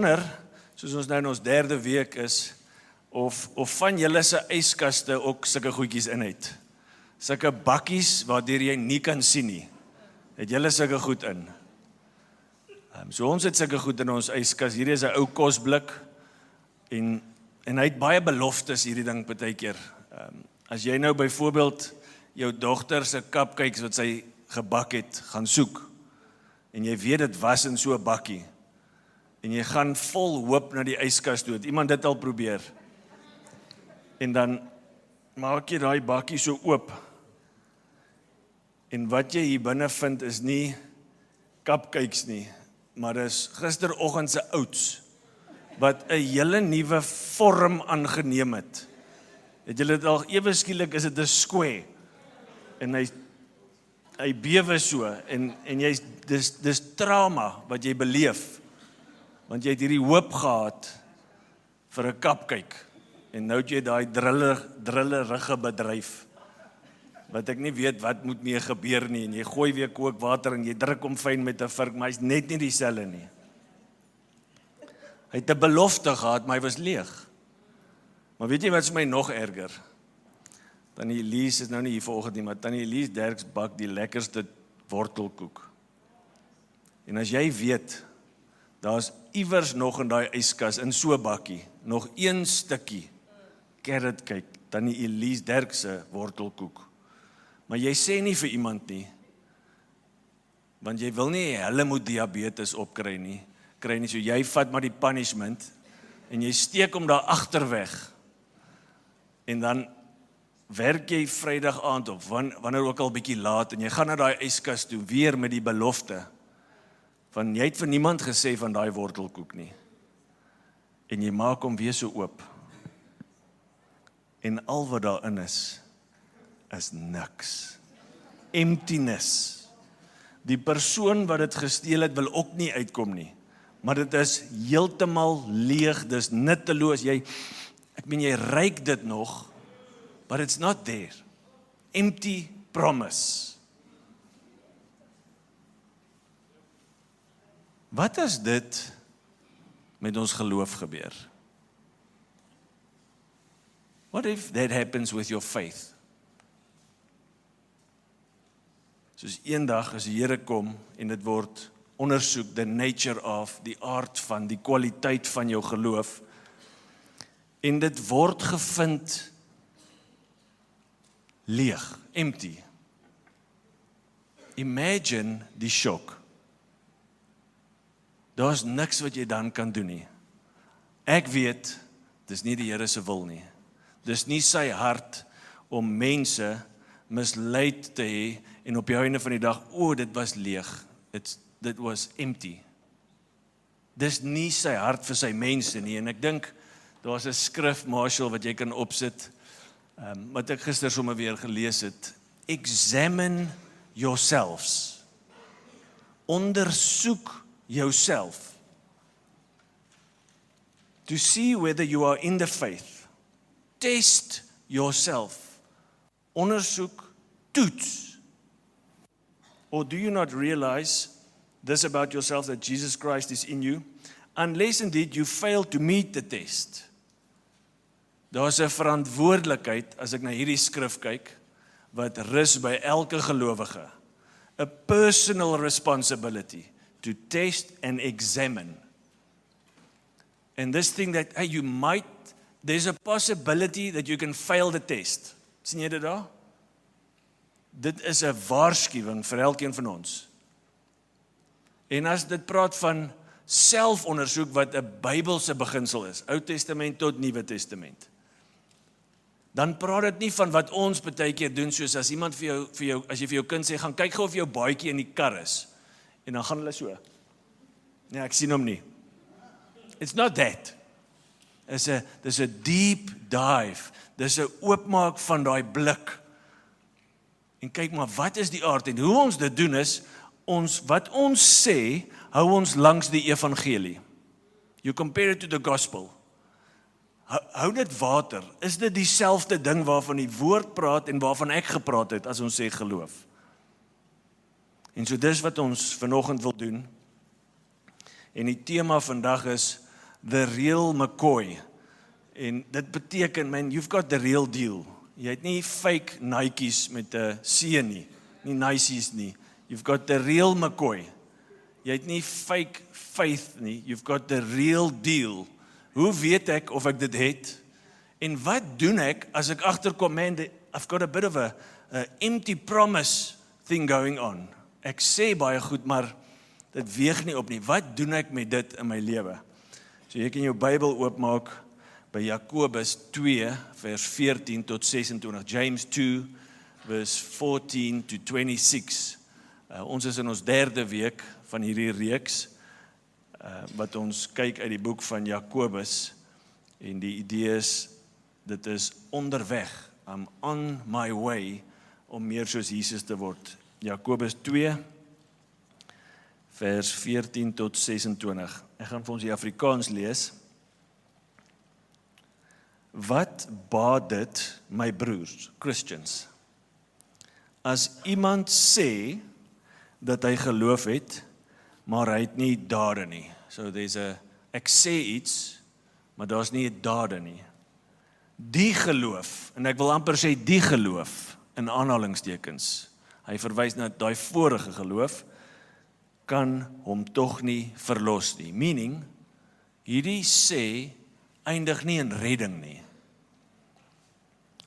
wonder, soos ons nou in ons 3de week is, of van julle se yskaste ook sulke goedjies in het. Sulke bakkies waardeur jy nie kan sien nie. Het julle sulke goed in? So ons het sulke goed in ons yskas. Hierdie is 'n ou kosblik en hy het baie beloftes hierdie ding partykeer. As jy nou byvoorbeeld jou dogter se cupcakes wat sy gebak het, gaan soek en jy weet dit was in so 'n bakkie en jy gaan vol hoop na die yskas toe. Het iemand dit al probeer? En dan maak jy daai bakkie so oop. En wat jy hier binne vind is nie cupcakes nie, maar dis gisteroggend se oats wat 'n hele nuwe vorm aangeneem het. Het julle dit al ewe skielik is dit 'n square en hy bewe so en dis trauma wat jy beleef want jy het hierdie hoop gehad vir 'n cupcake en nou het jy daai drillerige bedryf wat ek nie weet wat moet mee gebeur nie en jy gooi weer kookwater en jy druk hom fyn met 'n vurk, maar hy's net nie dieselfde nie. Hy het 'n belofte gehad, maar hy was leeg. Maar weet jy wat is my nog erger? Tannie Elise is nou nie hier vanoggend nie, maar Tannie Elise Derks bak die lekkerste wortelkoek. En as jy weet, daar's iewers nog in daai yskas in so 'n bakkie, nog een stukkie carrot cake, Tannie Elise Derks se wortelkoek. Maar jy sê nie vir iemand nie, want jy wil nie hulle moet diabetes opkry nie, so jy vat maar die punishment, en jy steek hom daar agterweg, en dan werk jy Vrydag aand op, wanneer ook al bietjie laat, en jy gaan na daai yskas toe, weer met die belofte, van jy het vir niemand gesê van daai wortelkoek nie, en jy maak hom weer so oop, en al wat daarin is niks. Emptiness. Die persoon wat dit gesteel het, wil ook nie uitkom nie. Maar dit is heeltemal leeg, dis nutteloos. Ek meen, jy ruik dit nog, but it's not there. Empty promise. Wat as dit met ons geloof gebeur? What if that happens with your faith? Soos eendag as die Here kom en dit word ondersoek, the nature of, die aard van, die kwaliteit van jou geloof, en dit word gevind leeg, empty. Imagine die shock. Daar's niks wat jy dan kan doen nie. Ek weet, dis nie die Here se wil nie. Dis nie sy hart om mense misleid te hê en op die einde van die dag, dit was leeg. Dit was empty. Dis nie sy hart vir sy mense nie, en ek dink, daar's 'n skrif, Marshall, wat jy kan opsit, wat ek gister sommer weer gelees het. Examine yourselves. Ondersoek jouself. To see whether you are in the faith. Test yourself. Ondersoek, toets. Or do you not realize this about yourself, that Jesus Christ is in you, unless indeed you fail to meet the test? Daar's 'n verantwoordelikheid, as ek na hierdie skrif kyk, wat rus by elke gelowige. A personal responsibility to test and examine. And this thing that there's a possibility that you can fail the test. Sien jy dit daar? Dit is 'n waarskuwing vir elkeen van ons. En as dit praat van selfondersoek wat 'n Bybelse beginsel is, Ou Testament tot Nuwe Testament, dan praat dit nie van wat ons baie keer doen, soos as iemand vir jou, as jy vir jou kind sê, gaan kyk gou of jou baadjie in die kar is, en dan gaan hulle so. Nee, ek sien hom nie. It's not that. Dis 'n deep dive. Dis 'n oopmaak van daai blik. En kyk maar, wat is die aard? En hoe ons dit doen is, wat ons sê, hou ons langs die evangelie. You compare it to the gospel. Hou dit water. Is dit dieselfde ding waarvan die woord praat en waarvan ek gepraat het, as ons sê geloof? En so dis wat ons vanoggend wil doen. En die tema vandag is, the real McCoy. En dit beteken, man, you've got the real deal. Jy het nie fake Nike's met 'n C nie Nice's nie. You've got the real McCoy. Jy het nie fake faith nie, you've got the real deal. Hoe weet ek of ek dit het? En wat doen ek as ek agterkom, man, I've got a bit of a empty promise thing going on. Ek sê baie goed, maar dit weeg nie op nie. Wat doen ek met dit in my lewe? So jy kan jou Bybel oopmaak by Jakobus 2 vers 14 tot 26, James 2 vers 14 to 26. Ons is in ons 3de week van hierdie reeks wat ons kyk uit die boek van Jakobus, en die idee is, dit is onderweg, I'm on my way om meer soos Jesus te word. Jakobus 2 vers 14 tot 26. Ek gaan vir ons die Afrikaans lees. Wat baat dit, my broers, Christians, as iemand sê dat hy geloof het, maar hy het nie dade nie. So ek sê iets, maar daar's nie dade nie. Die geloof, en ek wil amper sê die geloof, in aanhalingstekens, hy verwys na daai vorige geloof, kan hom tog nie verlos nie. Meaning, hierdie sê eindig nie in redding nie.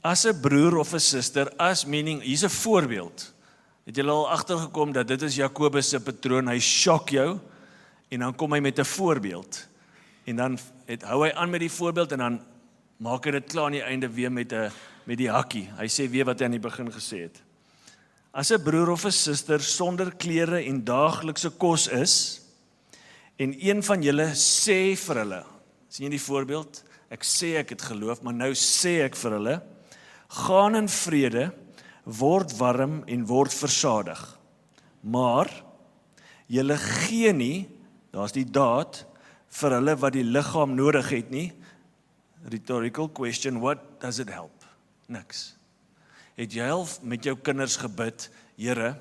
As 'n broer of 'n suster, meaning, hier's 'n voorbeeld. Het julle al agtergekom dat dit is Jakobus se patroon, hy shock jou, en dan kom hy met 'n voorbeeld. En dan hou hy aan met die voorbeeld, en dan maak hy dit klaar aan die einde weer met die hakkie. Hy sê weer wat hy aan die begin gesê het. As 'n broer of 'n suster sonder klere en daaglikse kos is, en een van julle sê vir hulle, sien jy die voorbeeld? Ek sê ek het geloof, maar nou sê ek vir hulle, gaan in vrede, word warm en word versadig. Maar julle gee nie, daar's die daad, vir hulle wat die liggaam nodig het nie. Rhetorical question, what does it help? Niks. Het jy al met jou kinders gebid, Here,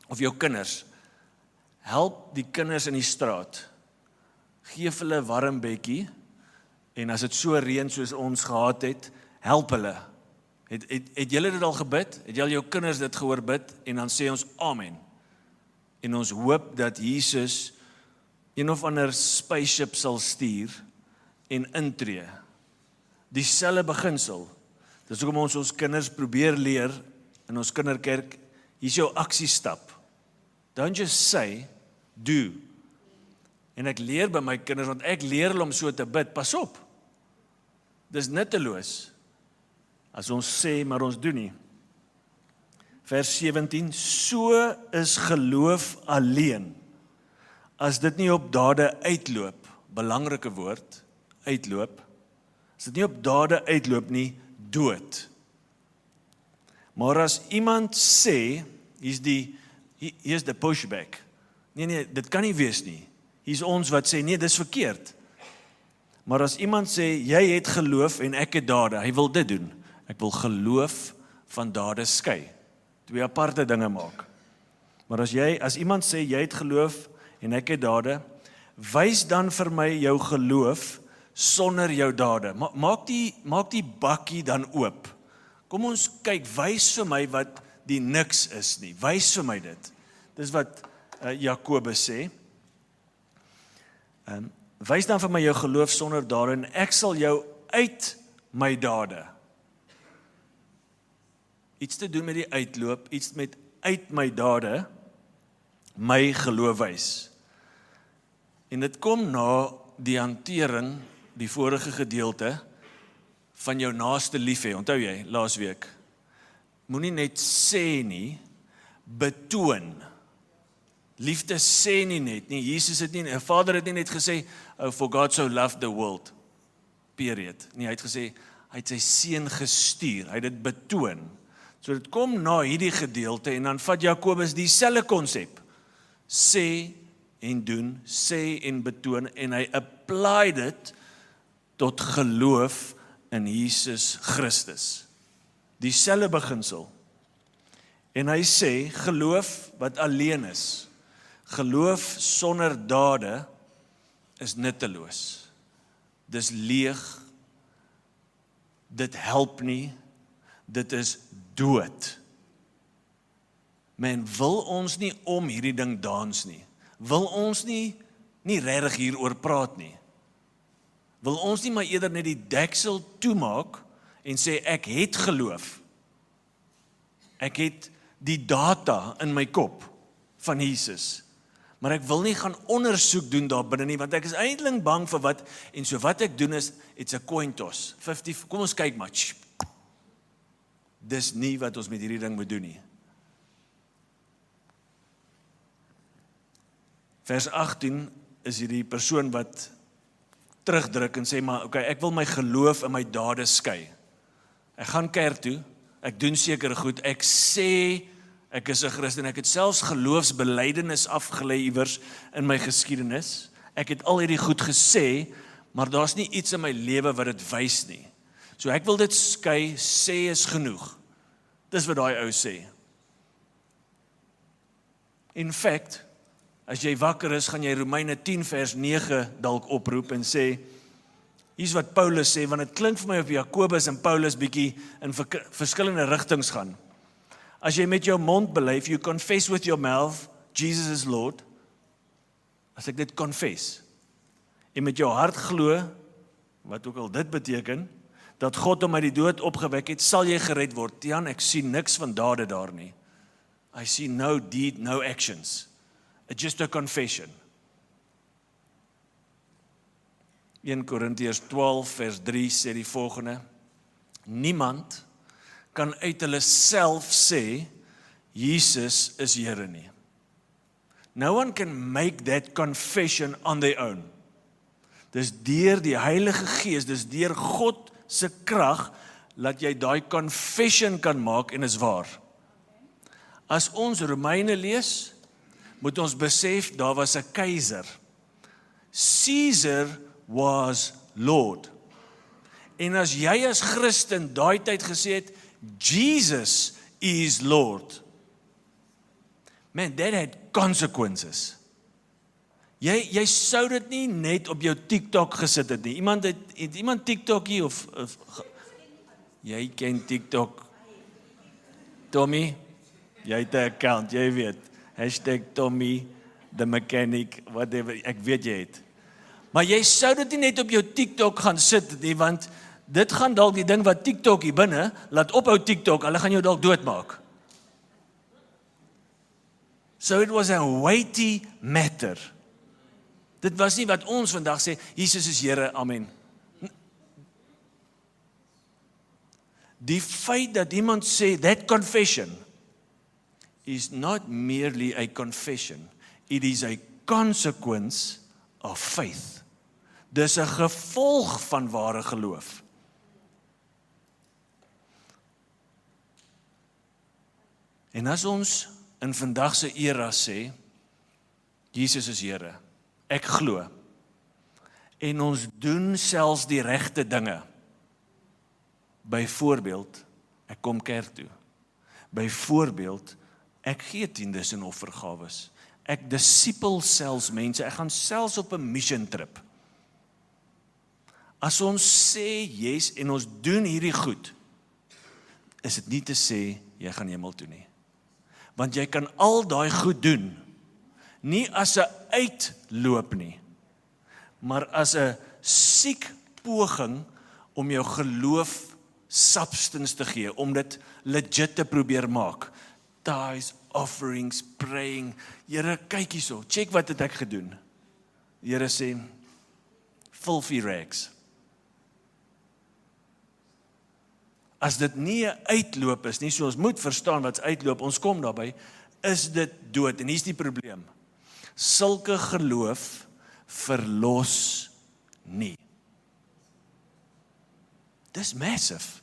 of jou kinders, help die kinders in die straat, geef hulle 'n warm bedjie, en as dit so reën soos ons gehad het, help hulle. Het julle dit al gebid? Het jy al jou kinders dit gehoor bid? En dan sê ons amen. En ons hoop dat Jesus een of ander spaceship sal stuur en intree. Dieselfde beginsel. Dis hoekom ons kinders probeer leer in ons kinderkerk, hier's jou aksiestap. Don't just say, do. En ek leer by my kinders, want ek leer hulle om so te bid, pas op. Dis nutteloos. As ons sê, maar ons doen nie. Vers 17, so is geloof alleen, as dit nie op dade uitloop, belangrike woord, uitloop, as dit nie op dade uitloop nie, dood. Maar as iemand sê, here's the pushback, nee, dit kan nie wees nie, hier's ons wat sê, nee, dis verkeerd. Maar as iemand sê, jy het geloof en ek het dade, hy wil dit doen, ek wil geloof van dade skei, twee aparte dinge maak. Maar as iemand sê, jy het geloof en ek het dade, wys dan vir my jou geloof sonder jou dade. Maak die bakkie dan oop. Kom ons kyk, wys vir my wat die niks is nie. Wys vir my dit. Dis wat Jakobus sê. Wys dan vir my jou geloof sonder dade en ek sal jou uit my dade. Iets te doen met die uitloop, iets met uit my dade, my geloof wys. En dit kom na die hantering, die vorige gedeelte, van jou naaste lief hê. Onthou jy, laasweek, moenie net sê nie, betoon. Liefde sê nie net nie, Jesus het nie, Vader het nie net gesê, oh, for God so loved the world, period. Nee, hy het gesê, hy het sy seun gestuur, hy het dit betoon. So dit kom na hierdie gedeelte, en dan vat Jakobus dieselfde konsep, sê en doen, sê en betoon, en hy apply dit tot geloof in Jesus Christus. Dieselfde beginsel. En hy sê, geloof wat alleen is, geloof sonder dade is nutteloos. dis leeg, dit help nie, dit is dood. Men, wil ons nie om hierdie ding dans nie? Wil ons nie regtig hieroor praat nie? Wil ons nie maar eerder net die deksel toemaak en sê, ek het geloof. Ek het die data in my kop van Jesus. Maar ek wil nie gaan ondersoek doen daar binne nie, want ek is eintlik bang vir wat, en so wat ek doen is, it's a coin toss, 50, kom ons kyk maar, dis nie wat ons met hierdie ding moet doen nie. Vers 18 is hierdie persoon wat terugdruk en sê, maar okay, ek wil my geloof en my dade skei. Ek gaan kerk toe, ek doen seker goed, ek sê, ek is 'n Christen, ek het selfs geloofsbelydenis afgelê iewers in my geskiedenis. Ek het al hierdie goed gesê, maar daar's nie iets in my lewe wat dit wys nie. So ek wil dit skei, sê is genoeg. Dis wat daai ou sê. In fact, as jy wakker is, gaan jy Romeine 10 vers 9 dalk oproep en sê, hier's wat Paulus sê, want dit klink vir my of Jakobus en Paulus bietjie in verskillende rigtings gaan. As jy met jou mond bely, you confess with your mouth, Jesus is Lord, as ek dit confess, en met jou hart glo, wat ook al dit beteken, dat God hom uit die dood opgewek het, sal jy gered word. Jan, ek sien niks van dade daar nie. I see no deed, no actions. It's just a confession. 1 Korintiërs 12 vers 3 sê die volgende, niemand kan uit hulle self sê, Jesus is Here nie. No one can make that confession on their own. Dis deur die Heilige Gees, dis deur God se krag, dat jy daai confession kan maak en is waar. As ons Romeine lees, moet ons besef, daar was 'n keiser. Caesar was Lord. En as jy as Christen daai tyd gesê het, Jesus is Lord. Man, that had consequences. Jy sou dit nie net op jou TikTok gesit het nie. Het iemand TikTok hier of jy ken TikTok? Tommy, jy het 'n account, jy weet. #Tommy, the mechanic, whatever, ek weet jy het. Maar jy sou dit nie net op jou TikTok gaan sit nie, want dit gaan dalk die ding wat TikTok hier binne, laat ophou TikTok, hulle gaan jou dalk doodmaak. So it was a weighty matter. Dit was nie wat ons vandag sê, Jesus is Here, amen. Die feit dat iemand sê, that confession is not merely a confession, it is a consequence of faith. Dis 'n gevolg van ware geloof. En as ons in vandag se era sê, Jesus is Here, ek glo, en ons doen selfs die regte dinge, byvoorbeeld, ek kom kerk toe, byvoorbeeld, ek gee tiendes en offergawes, ek disipel selfs mense, ek gaan selfs op 'n mission trip. As ons sê yes en ons doen hierdie goed, is dit nie te sê jy gaan hemel toe nie. Want jy kan al daai goed doen, nie as 'n uitloop nie, maar as 'n siek poging om jou geloof substance te gee, om dit legit te probeer maak. Tithes, offerings, praying. Here, kyk hierso, check wat het ek gedoen. Die Here sê, filthy rags. As dit nie 'n uitloop is nie, so ons moet verstaan wat's uitloop, ons kom daarby, is dit dood. En hier's die probleem. Sulke geloof verlos nie. Dis massive.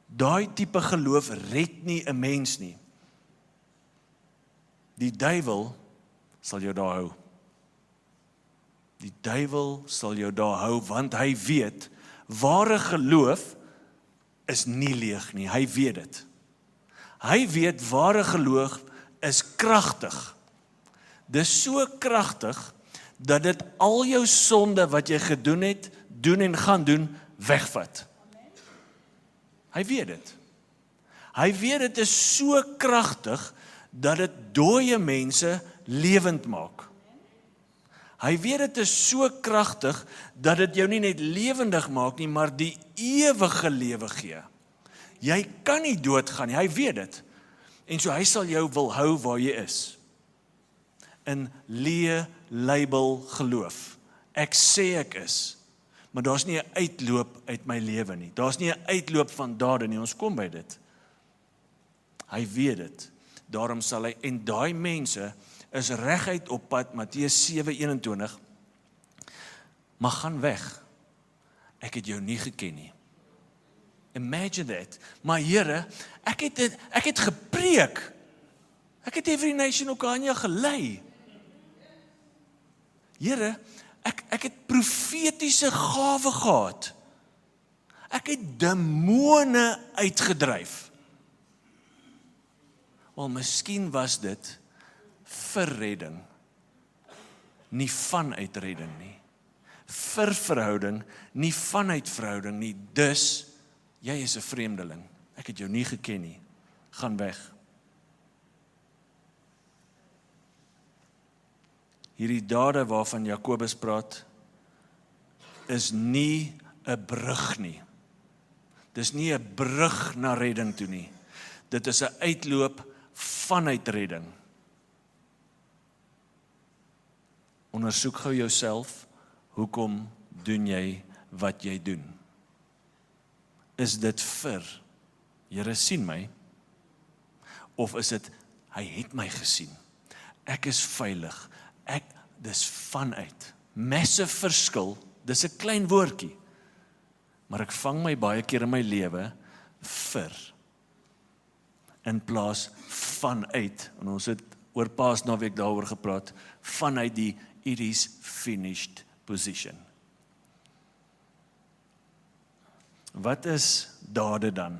Daai tipe geloof red nie 'n mens nie. Die duiwel sal jou daar hou. Die duiwel sal jou daar hou, want hy weet, ware geloof is nie leeg nie, hy weet dit. Hy weet ware geloof is kragtig. Dis so kragtig, dat dit al jou sonde wat jy gedoen het, doen en gaan doen, wegvat. Hy weet dit. Hy weet dit is so kragtig, dat dit dooie mense lewend maak. Hy weet dit is so kragtig, dat dit jou nie net lewendig maak nie, maar die ewige lewe gee. Jy kan nie doodgaan nie, hy weet dit. En so hy sal jou wil hou waar jy is. In label geloof. Ek sê ek is, maar daar's nie 'n uitloop uit my lewe nie. Daar's nie 'n uitloop van dade nie, ons kom by dit. Hy weet dit. Daarom sal hy, en daai mense is reguit op pad, Matteus 7:21, maar gaan weg. Ek het jou nie geken nie. Imagine that. Maar Here, ek het gepreek. Ek het Every Nation Okanja gelei. Here, ek het profetiese gawe gehad. Ek het demone uitgedryf. Wel, miskien was dit vir redding, nie vanuit redding nie. Vir verhouding, nie vanuit verhouding nie. Dus, jy is 'n vreemdeling. Ek het jou nie geken nie. Gaan weg. Hierdie dade waarvan Jakobus praat, is nie 'n brug nie. Dis nie 'n brug na redding toe nie. Dit is 'n uitloop vanuit redding. Ondersoek gou jouself, hoekom doen jy wat jy doen? Is dit vir, Here sien my? Of is dit, hy het my gesien? Ek is veilig. Dis vanuit. Massive verskil, dis 'n klein woordjie. Maar ek vang my baie keer in my lewe vir, in plaas vanuit. En ons het oor Paasnaweek daaroor gepraat, vanuit die it is finished position. Wat is dade dan?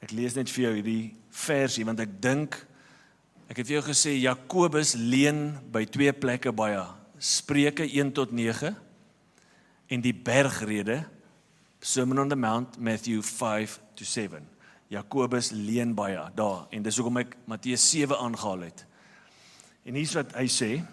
Ek lees net vir jou hierdie versie, want ek het vir jou gesê, Jakobus leen by 2 plekke baie, Spreuke 1-9, en die bergrede, Sermon on the Mount, Matthew 5-7. Jakobus leen baie daar, en dis hoekom ek Matteus 7 aangehaal het. En hier's wat hy sê,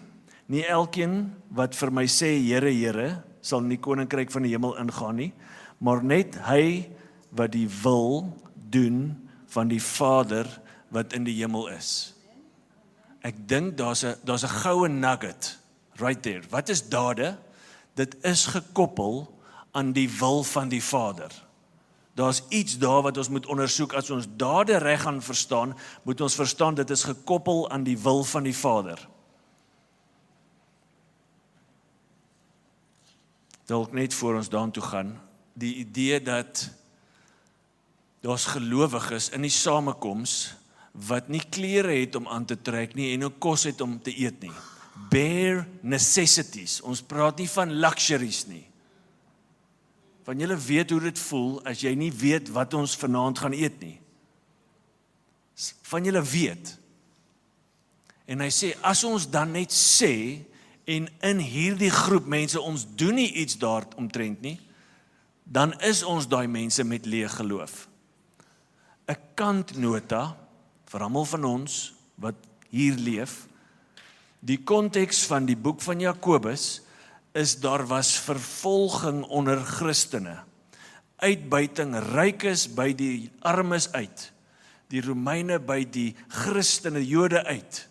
nie elkeen wat vir my sê, Here, Here, sal in die koninkryk van die hemel ingaan nie, maar net hy wat die wil doen van die Vader wat in die hemel is. Ek dink daar's 'n goue nugget right there. Wat is dade? Dit is gekoppel aan die wil van die Vader. Daar's iets daar wat ons moet ondersoek. As ons dade reg gaan verstaan, moet ons verstaan dit is gekoppel aan die wil van die Vader. Dalk net voor ons daartoe gaan, die idee dat daar's gelowiges in die samekoms wat nie klere het om aan te trek nie en ook kos het om te eet nie. Bare necessities. Ons praat nie van luxuries nie. Van julle weet hoe dit voel as jy nie weet wat ons vanaand gaan eet nie. Van julle weet. En hy sê, as ons dan net sê, en in hierdie groep mense, ons doen nie iets daaromtrent nie, dan is ons daai mense met leë geloof. 'n Kantnota, vir almal van ons, wat hier leef, die konteks van die boek van Jakobus, is daar was vervolging onder Christene, uitbuiting, rykes by die armes uit, die Romeine by die Christene, Jode uit,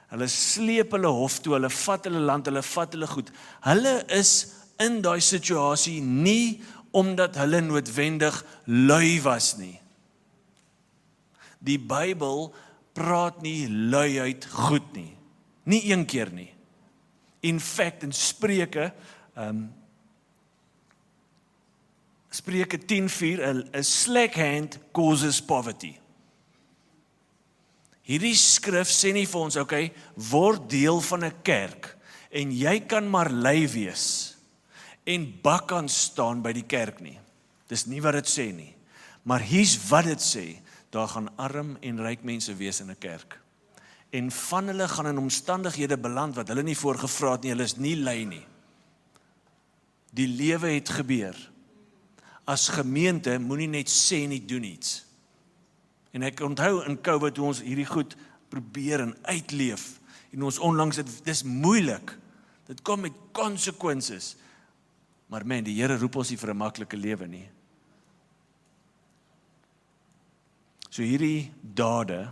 hulle sleep hulle hof toe, hulle vat hulle land, hulle vat hulle goed, hulle is in daai situasie nie omdat hulle noodwendig lui was nie. Die Bybel praat nie luiheid goed nie. Nie een keer nie. In fact, in Spreuke, Spreuke 10:4, a slack hand causes poverty. Hierdie skrif sê nie vir ons, okay, word deel van 'n kerk, en jy kan maar lui wees, en bak kan staan by die kerk nie. Dis nie wat dit sê nie. Maar hier's wat dit sê, daar gaan arm en ryk mense wees in 'n kerk. En van hulle gaan in omstandighede beland wat hulle nie voorgevra het nie, hulle is nie lui nie. Die lewe het gebeur. As gemeente, moenie net sê nie, doen iets. En ek onthou in COVID, hoe ons hierdie goed probeer en uitleef, en ons onlangs, dis moeilik, dit kom met consequences, maar man, die Here roep ons nie vir 'n maklike lewe nie. So hierdie dade,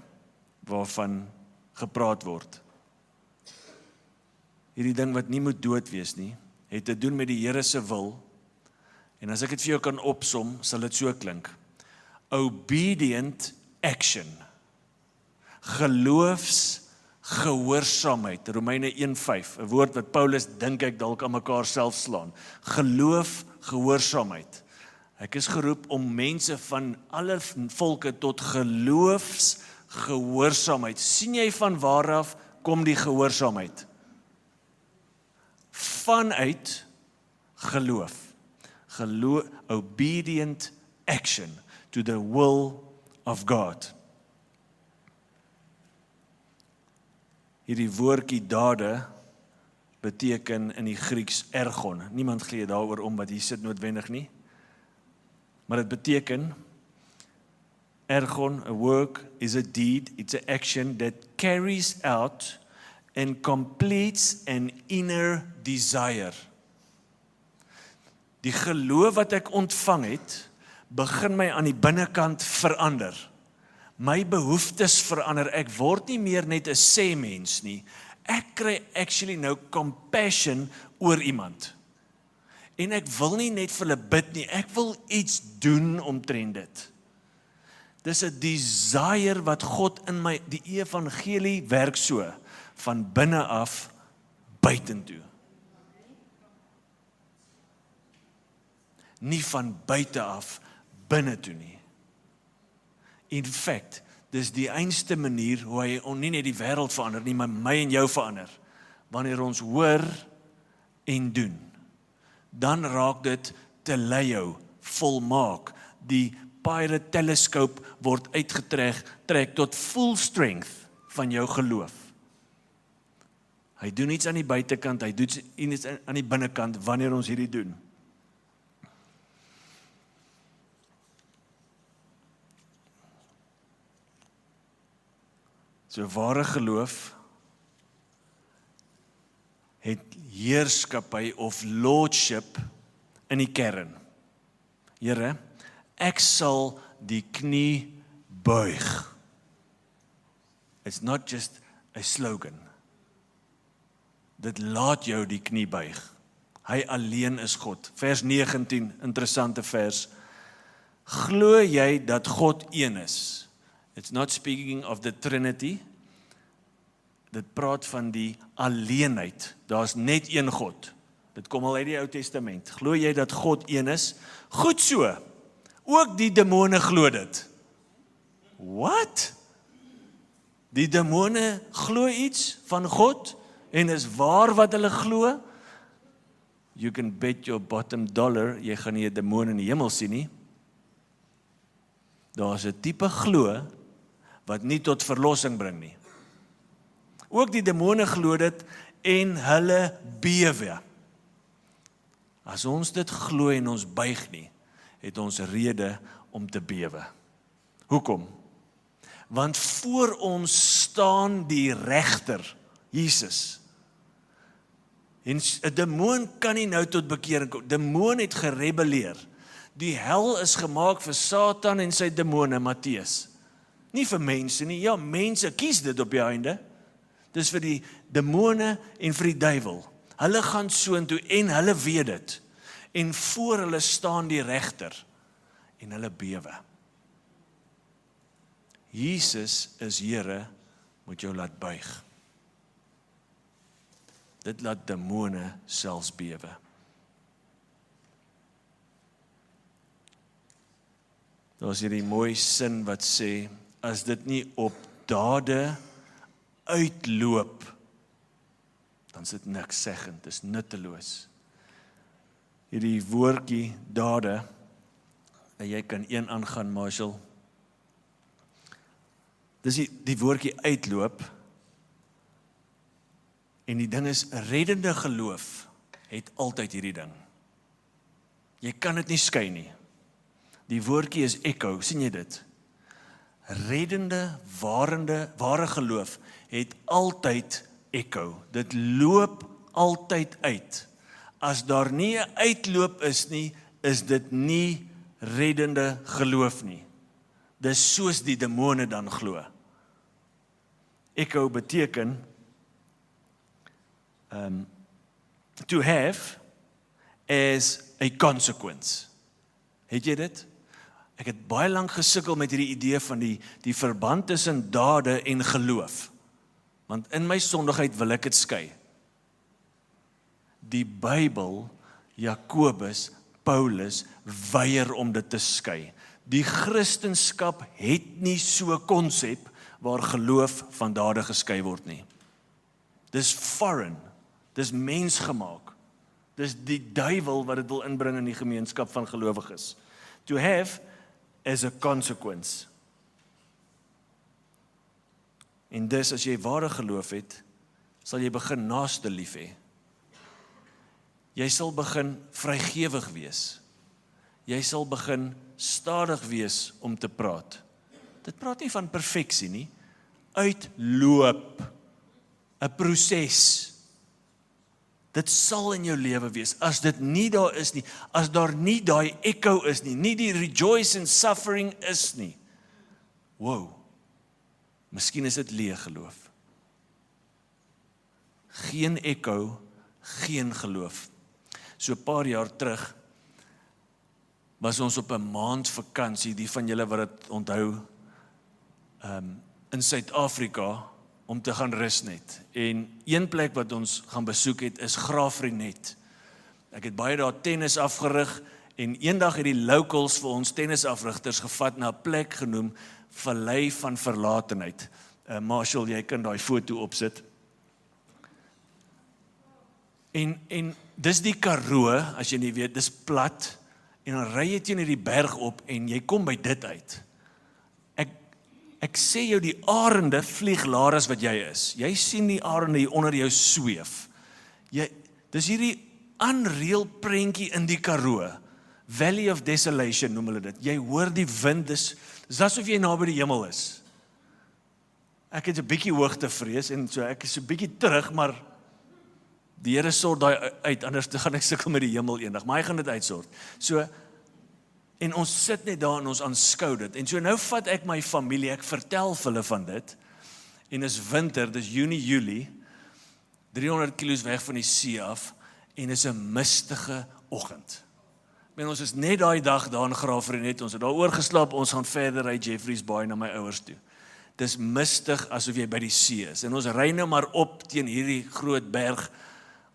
waarvan gepraat word, hierdie ding wat nie moet dood wees nie, het te doen met die Here se wil, en as ek dit vir jou kan opsom, sal dit so klink. Obedient action. Geloofsgehoorsaamheid. Romeine 1:5, 'n woord wat Paulus dink ek dalk aan mekaar self slaan. Geloofgehoorsaamheid. Ek is geroep om mense van alle volke tot geloofsgehoorsaamheid. Sien jy van waar af kom die gehoorsaamheid? Vanuit geloof. Obedient action to the will of God. Hierdie woordjie dade beteken in die Grieks ergon. Niemand gee daaroor om wat hier sit noodwendig nie. Maar dit beteken ergon, a work is a deed, it's an action that carries out and completes an inner desire. Die geloof wat ek ontvang het, begin my aan die binnekant verander. My behoeftes verander, ek word nie meer net 'n sê-mens nie. Ek kry actually nou compassion oor iemand. En ek wil nie net vir hulle bid nie, ek wil iets doen omtrent dit. Dis 'n desire wat God in my, die evangelie werk so, van binne af buitentoe. Nie van buite af binne toe nie. In fact, dis die einste manier hoe hy nie net die wêreld verander nie, maar my en jou verander. Wanneer ons hoor en doen, dan raak dit teleo, volmaak. Die Pilot teleskoop word uitgetrek tot full strength van jou geloof. Hy doen iets aan die buitekant, hy doen iets aan die binnekant wanneer ons hierdie doen. So ware geloof het heerskappy of lordship in die kern. Here, ek sal die knie buig. It's not just a slogan. Dit laat jou die knie buig. Hy alleen is God. Vers 19, interessante vers. Glo jy dat God een is? It's not speaking of the Trinity. Dit praat van die alleenheid. Daar's net een God. Dit kom al uit die Ou Testament. Glo jy dat God een is? Goed so. Ook die demone glo dit. What? Die demone glo iets van God en is waar wat hulle glo? You can bet your bottom dollar, jy gaan nie 'n demoon in die hemel sien nie. Daar's 'n tipe glo wat nie tot verlossing bring nie. Ook die demone glo dit en hulle bewe. As ons dit glo en ons buig nie, het ons rede om te bewe. Hoekom? Want voor ons staan die regter, Jesus. En 'n demoon kan nie nou tot bekering kom. Demoon het gerebelleer. Die hel is gemaak vir Satan en sy demone, Matteus. Nie vir mense nie. Ja, mense kies dit op die einde. Dis vir die demone en vir die duiwel. Hulle gaan soontoe en hulle weet dit. En voor hulle staan die regter en hulle bewe. Jesus is Here, moet jou laat buig. Dit laat demone selfs bewe. Daar's hierdie mooi sin wat sê, as dit nie op dade uitloop, dan is dit niks seggend, dit is nutteloos. Hierdie woordjie dade, en jy kan een aangaan, Marshall. Dis die woordjie uitloop, en die ding is, reddende geloof het altyd hierdie ding. Jy kan dit nie skei nie. Die woordjie is echo, sien jy dit? Reddende, ware geloof het altyd echo. Dit loop altyd uit. As daar nie 'n uitloop is nie, is dit nie reddende geloof nie. Dis soos die demone dan glo. Echo beteken to have as a consequence. Het jy dit? Ek het baie lank gesukkel met hierdie idee van die verband tussen dade en geloof. Want in my sondigheid wil ek dit skei. Die Bybel, Jakobus, Paulus weier om dit te skei. Die Christendom het nie so 'n konsep waar geloof van dade geskei word nie. Dis foreign, dis mensgemaak. Dis die duiwel wat dit wil inbring in die gemeenskap van gelowiges. To have as a consequence. En dis as jy ware geloof het, sal jy begin naaste lief hê. Jy sal begin vrygewig wees. Jy sal begin stadig wees om te praat. Dit praat nie van perfeksie nie. Uitloop. 'n Proses. Dit sal in jou lewe wees. As dit nie daar is nie, as daar nie daai echo is nie, nie die rejoice in suffering is nie. Wow. Miskien is dit leë geloof. Geen echo, geen geloof. So 'n paar jaar terug was ons op 'n maand vakansie, die van julle wat dit onthou, in Suid-Afrika, om te gaan rus net. En een plek wat ons gaan besoek het, is Graafrenet. Ek het baie daar tennis afgerig, en eendag het die locals vir ons tennisafrigters gevat na 'n plek genoem, Vallei van Verlatenheid. Marshall, jy kan daai foto opsit. En dis die Karoo, as jy nie weet, dis plat, en dan ry jy teen hierdie berg op, en jy kom by dit uit. Ek sê jou, die arende vlieg laer as wat jy is. Jy sien die arende hier onder jou sweef. Dis hierdie unreal prentjie in die Karoo. Valley of Desolation noem hulle dit. Jy hoor die wind, dis asof jy naby die hemel is. Ek het 'n bietjie hoogtevrees, en so ek is so 'n bietjie terug, maar die Here sort daai uit, anders gaan ek sukkel met die hemel eendag, maar hy gaan dit uitsort. So, en ons sit net daar en ons aanskou dit. En so nou vat ek my familie, ek vertel vir hulle van dit. En is winter, dis Junie, Julie, 300 kilos weg van die see af, en is 'n mistige oggend. Men, ons is net daai dag daar in Graafrenet, ons het daar oorgeslaap, ons gaan verder ry Jeffreys Bay na my ouers toe. Dis mistig asof jy by die see is. En ons ry nou maar op teen hierdie groot berg.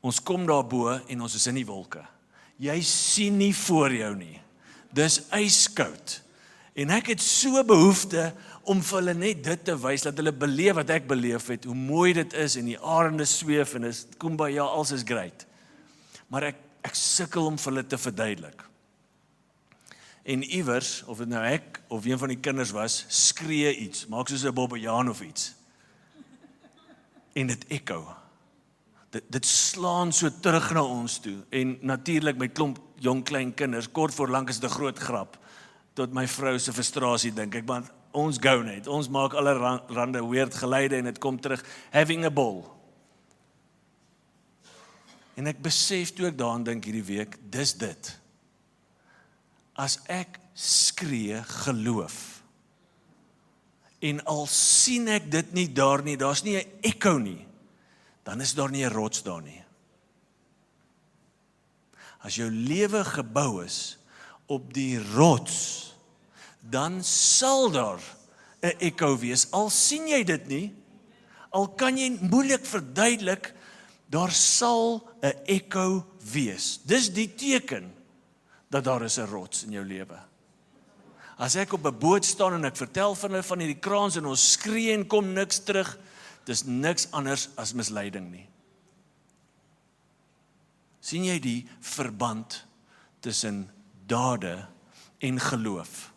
Ons kom daarbo en ons is in die wolke. Jy sien nie voor jou nie. Dis ijskoud. En ek het so behoefte om vir hulle net dit te wys, dat hulle beleef wat ek beleef het, hoe mooi dit is, en die arende sweef, en is kumbaya, alles is great. Maar ek sukkel om vir hulle te verduidelik. En iewers, of dit nou ek of een van die kinders was, skree iets, maak soos 'n bobbejaan of iets. En dit echo. Dit slaan so terug na ons toe. En natuurlik met klomp jong klein kinders, kort voor lank is dit 'n groot grap, tot my vrou se frustrasie dink ek, want ons gou net, ons maak alle rande weird geluide en dit kom terug, having a ball. En ek besef toe ek daaraan dink hierdie week, dis dit. As ek skree geloof, en al sien ek dit nie daar nie, daar's nie 'n echo nie, dan is daar nie 'n rots daar nie. As jou lewe gebou is op die rots, dan sal daar 'n echo wees. Al sien jy dit nie, al kan jy moeilik verduidelik, daar sal 'n echo wees. Dis die teken dat daar is 'n rots in jou lewe. As ek op 'n boot staan en ek vertel van hulle van hierdie kraans en ons skree en kom niks terug, dis niks anders as misleiding nie. Sien jy die verband tussen dade en geloof?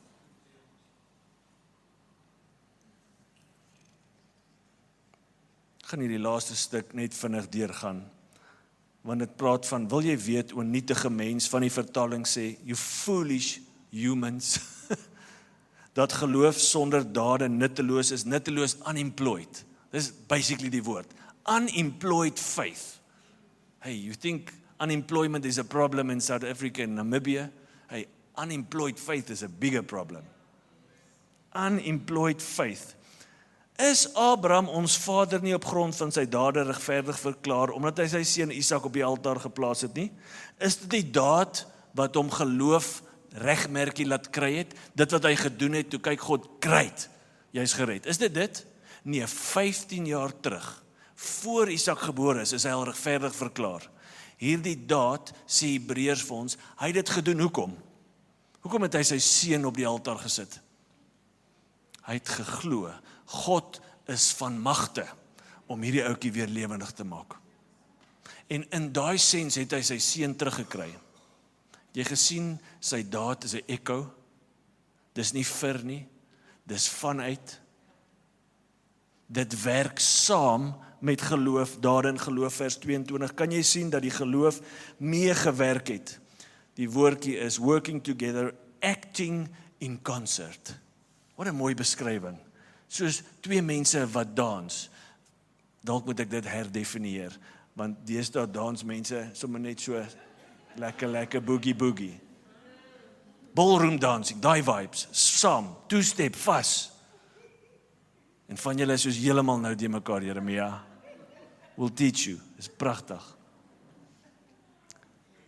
Ek gaan hierdie laaste stuk net vinnig deurgaan. want dit praat van, wil jy weet, o nietige mens, van die vertaling sê, you foolish humans, dat geloof sonder dade nutteloos is, nutteloos unemployed. Dis basically die woord. Unemployed faith. Hey, you think unemployment is a problem in South Africa and Namibia? Hey, unemployed faith is a bigger problem. Unemployed faith. Is Abraham ons vader nie op grond van sy dade regverdig verklaar, omdat hy sy seun Isak op die altaar geplaas het nie? Is dit die daad wat hom geloof regmerkie laat kry het? Dit wat hy gedoen het, toe kyk God, great, jy is gered. Is dit dit? Nee, 15 jaar terug, voor Isak gebore is hy al regverdig verklaar. Hierdie daad, sê Hebreërs vir ons, hy het dit gedoen, hoekom? Hoekom het hy sy seun op die altaar gesit? Hy het geglo, God is van magte om hierdie ouetjie weer lewendig te maak. En in daai sens het hy sy seun teruggekry. Jy gesien, sy daad is 'n echo. Dis nie vir nie, dis vanuit. Dit werk saam met geloof, daarin geloof, vers 22. Kan jy sien dat die geloof meegewerk het? Die woordjie is working together, acting in concert. Wat 'n mooi beskrywing. Soos twee mense wat dans. Dalk moet ek dit herdefinieer, want deesdae dans mense sommer net so lekker boogie. Ballroom dancing, daai vibes, saam, two-step, vas. En van julle is soos heeltemal nou die mekaar, Jeremia. We'll teach you, is pragtig.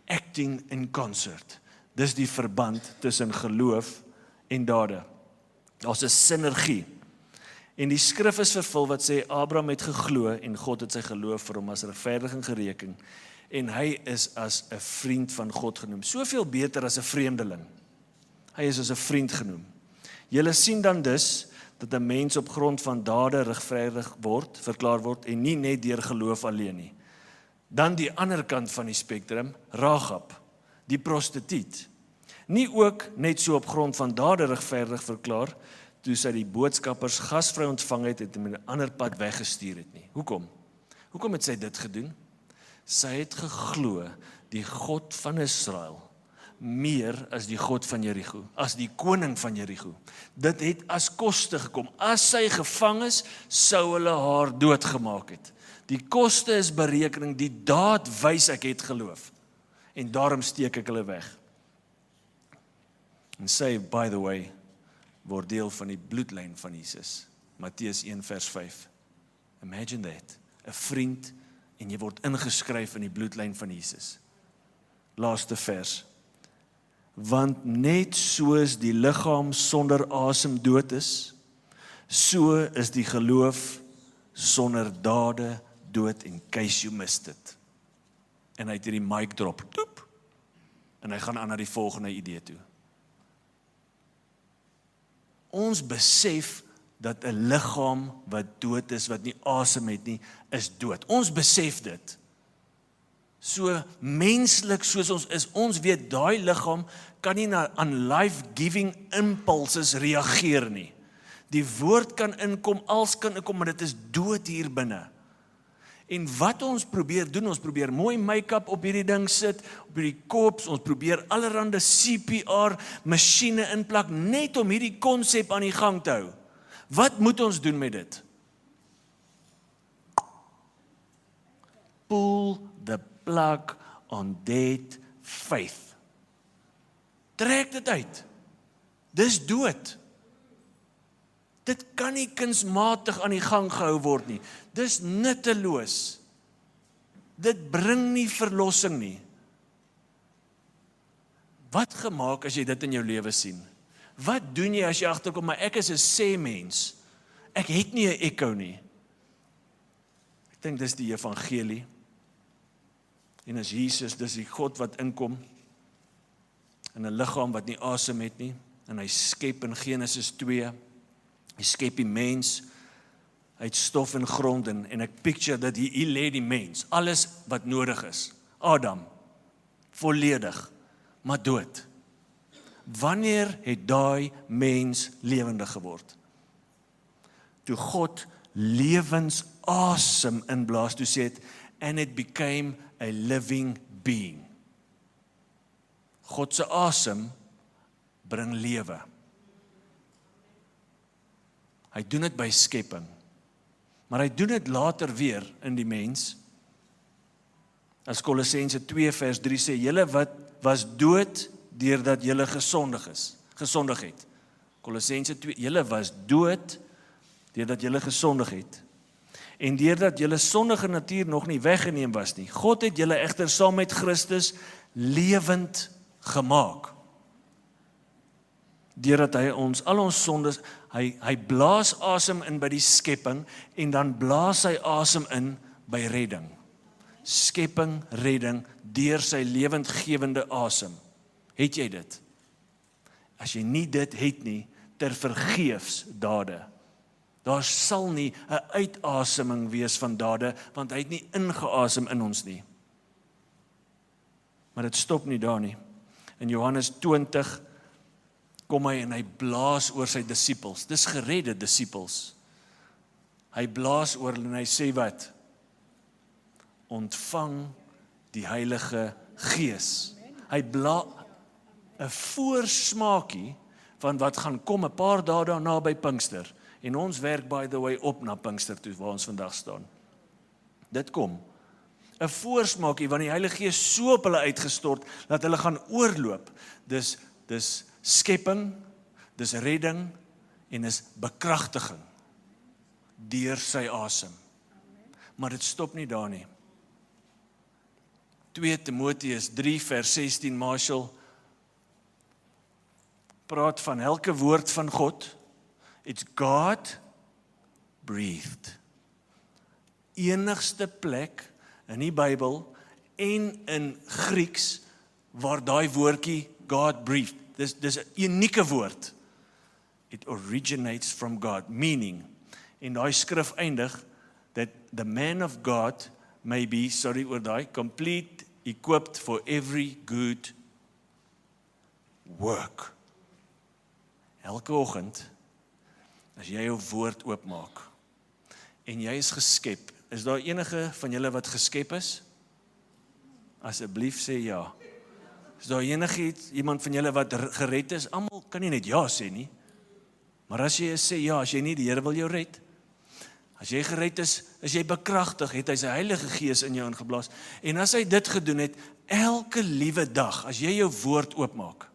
Acting in concert. Dis die verband tussen geloof en dade. Daar's 'n sinergie. En die skrif is vervul wat sê, Abraham het geglo en God het sy geloof vir hom as regverdiging gereken. En hy is as 'n vriend van God genoem. Soveel beter as 'n vreemdeling. Hy is as 'n vriend genoem. Julle sien dan dus dat 'n mens op grond van dade regverdig word, verklaar word, en nie net deur geloof alleen nie. Dan die ander kant van die spektrum, Rahab, die prostituut. Nie ook net so op grond van dade regverdig verklaar, toe sy die boodskappers gasvry ontvang het en met 'n ander pad weggestuur het nie. Hoekom? Hoekom het sy dit gedoen? Sy het geglo die God van Israel meer as die God van Jericho, as die koning van Jericho. Dit het as koste gekom. As sy gevang is, sou hulle haar doodgemaak het. Die koste is berekening, die daad wys ek het geloof. En daarom steek ek hulle weg. En sy, by the way, word deel van die bloedlyn van Jesus. Matteus 1 vers 5. Imagine that. 'n vriend en jy word ingeskryf in die bloedlyn van Jesus. Laaste vers. Want net soos die liggaam sonder asem dood is, so is die geloof sonder dade dood, in case you missed it. En hy het hierdie mic drop, toep, en hy gaan aan na die volgende idee toe. Ons besef dat 'n liggaam wat dood is, wat nie asem het nie, is dood. Ons besef dit. So menslik soos ons is, ons weet daai liggaam kan nie aan life-giving impulses reageer nie. Die woord kan inkom, als kan inkom, maar dit is dood hier binne. En wat ons probeer doen, ons probeer mooi make-up op hierdie ding sit, op hierdie kops, ons probeer allerhande CPR masjiene inplak, net om hierdie konsep aan die gang te hou. Wat moet ons doen met dit? Pull the plug on dead faith. Trek dit uit. Dis dood. Dit kan nie kunsmatig aan die gang gehou word nie. Dis nutteloos. Dit bring nie verlossing nie. Wat gemaak as jy dit in jou lewe sien? Wat doen jy as jy agterkom, maar ek is 'n sê-mens. Ek het nie 'n echo nie. Ek dink dis die evangelie. En as Jesus, dis die God wat inkom in 'n liggaam wat nie asem het nie, en hy skep in Genesis 2, hy skep die mens uit stof en grond, en ek picture dat hier lê die mens, alles wat nodig is. Adam, volledig, maar dood. Wanneer het daai mens lewendig geword? Toe God lewensasem inblaas, toe sê het, and it became a living being. God se asem bring lewe. Hy doen dit by skepping, maar hy doen dit later weer in die mens. As Kolossense 2 vers 3 sê, julle wat was dood deurdat julle gesondig het. Kolossense 2, julle was dood deurdat julle gesondig het. En deurdat julle sondige natuur nog nie weggeneem was nie. God het julle egter saam met Christus lewend gemaak. Deurdat hy al ons sondes, hy blaas asem in by die skepping en dan blaas hy asem in by redding. Skepping, redding, deur sy lewendgewende asem. Het jy dit? As jy nie dit het nie, ter vergeefs dade. Daar sal nie 'n uitaseming wees van dade, want hy het nie ingeasem in ons nie. Maar dit stop nie daar nie. In Johannes 20 kom hy en hy blaas oor sy disippels. Dis geredde disippels. Hy blaas oor hulle en hy sê wat? Ontvang die Heilige Gees. Hy blaas 'n voorsmaakie van wat gaan kom 'n paar dae daarna by Pinkster. En ons werk by the way op na Pinkster toe waar ons vandag staan. Dit kom. 'n Voorsmaakie want die Heilige Gees so op hulle uitgestort dat hulle gaan oorloop. Dis skepping, dis redding en is bekragtiging deur sy asem. Maar dit stop nie daar nie. 2 Timoteus 3 vers 16, Marshall praat van elke woord van God. It's God breathed. Enigste plek in die Bybel en in Grieks waar daai woordjie God breathed. Dis 'n unieke woord. It originates from God, meaning, en daai skrif eindig, that the man of God may be, complete, equipped for every good work. Elke oggend, as jy jou woord oopmaak, en jy is geskep, is daar enige van julle wat geskep is? Asseblief sê ja. Is daar iemand van julle wat gered is? Almal kan nie net ja sê nie. Maar as jy sê ja, as jy nie, die Here wil jou red. As jy gered is jy bekragtig, het hy sy Heilige Gees in jou ingeblaas. En as hy dit gedoen het, elke liewe dag, as jy jou woord oopmaak,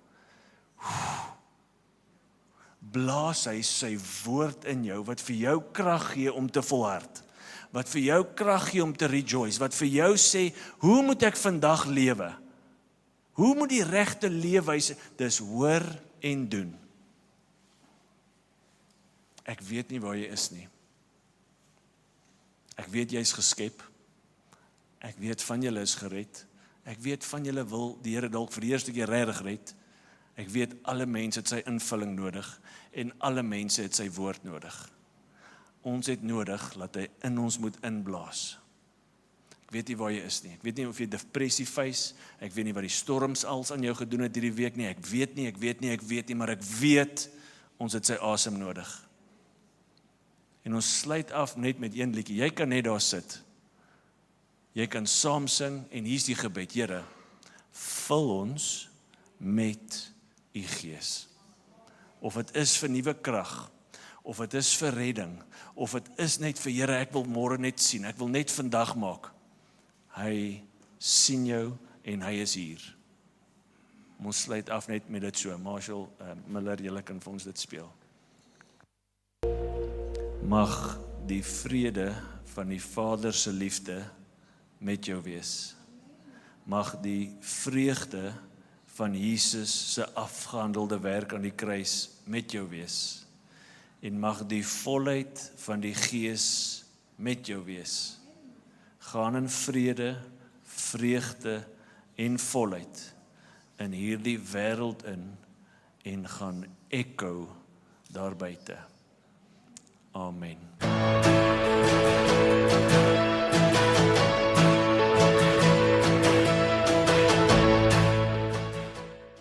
blaas hy sy woord in jou, wat vir jou krag gee om te volhard. Wat vir jou krag gee om te rejoice. Wat vir jou sê, hoe moet ek vandag lewe? Hoe moet die regte leefwyse? Dis hoor en doen. Ek weet nie waar jy is nie. Ek weet jy is geskep. Ek weet van julle is gered. Ek weet van julle wil die Here dalk vir die eerste keer regtig red. Ek weet alle mense het sy invulling nodig en alle mense het sy woord nodig. Ons het nodig dat hy in ons moet inblaas. Ek weet nie waar jy is nie. Ek weet nie of jy depressie face, ek weet nie wat die storms als aan jou gedoen het hierdie week nie. Ek weet nie, maar ek weet ons het sy asem nodig. En ons sluit af net met een liedjie. Jy kan net daar sit. Jy kan saam sing en hier's die gebed. Here, vul ons met u Gees. Of dit is vir nuwe krag, of dit is vir redding, of dit is net vir Here, ek wil môre net sien, ek wil net vandag maak. Hy sien jou en hy is hier. Ons sluit af net met dit so. Marshall Miller, julle kan vir ons dit speel. Mag die vrede van die Vader se liefde met jou wees. Mag die vreugde van Jesus se afgehandelde werk aan die kruis met jou wees. En mag die volheid van die Gees met jou wees. Gaan in vrede, vreugde en volheid in hierdie wêreld in en gaan echo daar buite. Amen.